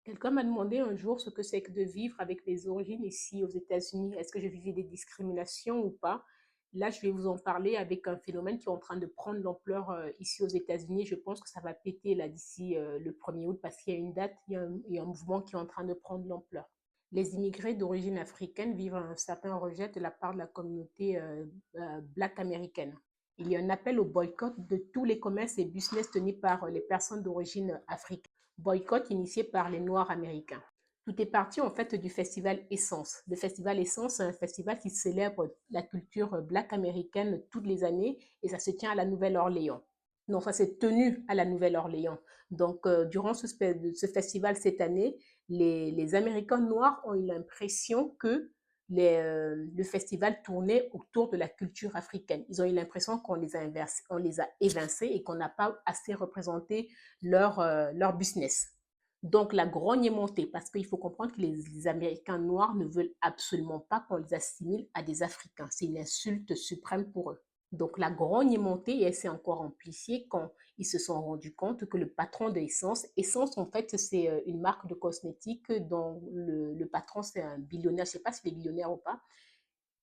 Quelqu'un m'a demandé un jour ce que c'est que de vivre avec mes origines ici aux États-Unis. Est-ce que je vivais des discriminations ou pas? Là, je vais vous en parler avec un phénomène qui est en train de prendre l'ampleur ici aux États-Unis. Je pense que ça va péter là d'ici le 1er août parce qu'il y a une date, il y a un mouvement qui est en train de prendre l'ampleur. Les immigrés d'origine africaine vivent un certain rejet de la part de la communauté black américaine. Il y a un appel au boycott de tous les commerces et business tenus par les personnes d'origine africaine. Boycott initié par les Noirs américains. Tout est parti en fait du festival Essence. Le festival Essence, c'est un festival qui célèbre la culture black américaine toutes les années et ça se tient à la Nouvelle-Orléans. Non, ça s'est tenu à la Nouvelle-Orléans. Donc, durant ce festival cette année, les Américains noirs ont eu l'impression que le festival tournait autour de la culture africaine. Ils ont eu l'impression qu'on les a inversés, on les a évincés et qu'on n'a pas assez représenté leur business. Donc la grogne est montée parce qu'il faut comprendre que les Américains noirs ne veulent absolument pas qu'on les assimile à des Africains. C'est une insulte suprême pour eux. Donc la grogne est montée et elle s'est encore amplifiée quand ils se sont rendus compte que le patron de Essence en fait c'est une marque de cosmétiques dont le patron c'est un billionnaire, je ne sais pas s'il est billionnaire ou pas,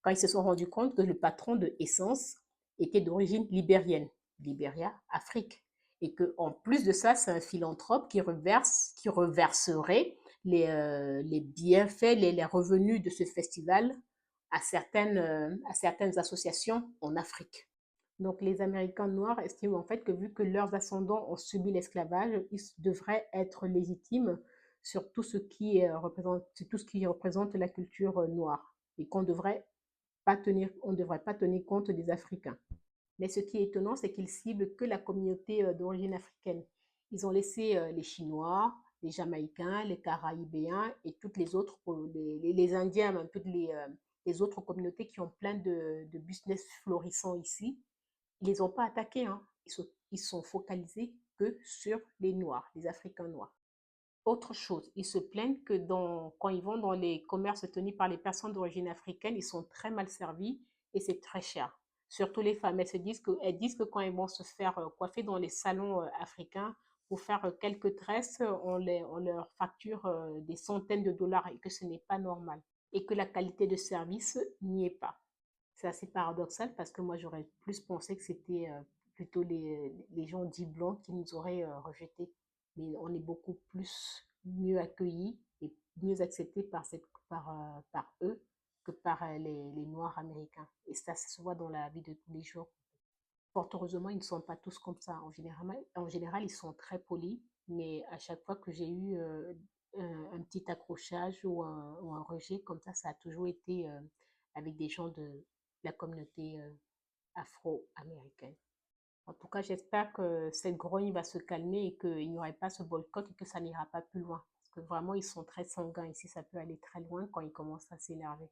quand ils se sont rendus compte que le patron de Essence était d'origine libérienne, Libéria, Afrique. Et qu'en plus de ça, c'est un philanthrope qui reverserait les bienfaits, les revenus de ce festival à certaines associations en Afrique. Donc les Américains noirs estiment en fait que vu que leurs ascendants ont subi l'esclavage, ils devraient être légitimes sur tout ce qui représente la culture noire et on ne devrait pas tenir compte des Africains. Mais ce qui est étonnant, c'est qu'ils ciblent que la communauté d'origine africaine. Ils ont laissé les Chinois, les Jamaïcains, les Caraïbéens et toutes les autres, les Indiens, un peu les autres communautés qui ont plein de business florissants ici. Ils ne les ont pas attaqués, hein. Ils sont focalisés que sur les Noirs, les Africains noirs. Autre chose, ils se plaignent que quand ils vont dans les commerces tenus par les personnes d'origine africaine, ils sont très mal servis et c'est très cher. Surtout les femmes, elles disent que quand elles vont se faire coiffer dans les salons africains pour faire quelques tresses, on leur facture des centaines de dollars et que ce n'est pas normal. Et que la qualité de service n'y est pas. C'est assez paradoxal parce que moi j'aurais plus pensé que c'était plutôt les gens dits blancs qui nous auraient rejetés. Mais on est beaucoup plus mieux accueillis et mieux acceptés par eux que par les Noirs américains. Et ça se voit dans la vie de tous les jours. Fort heureusement, ils ne sont pas tous comme ça. En général, ils sont très polis, mais à chaque fois que j'ai eu un petit accrochage ou un rejet comme ça a toujours été avec des gens de la communauté afro-américaine. En tout cas, j'espère que cette grogne va se calmer et qu'il n'y aura pas ce boycott et que ça n'ira pas plus loin. Parce que vraiment, ils sont très sanguins ici, ça peut aller très loin quand ils commencent à s'énerver.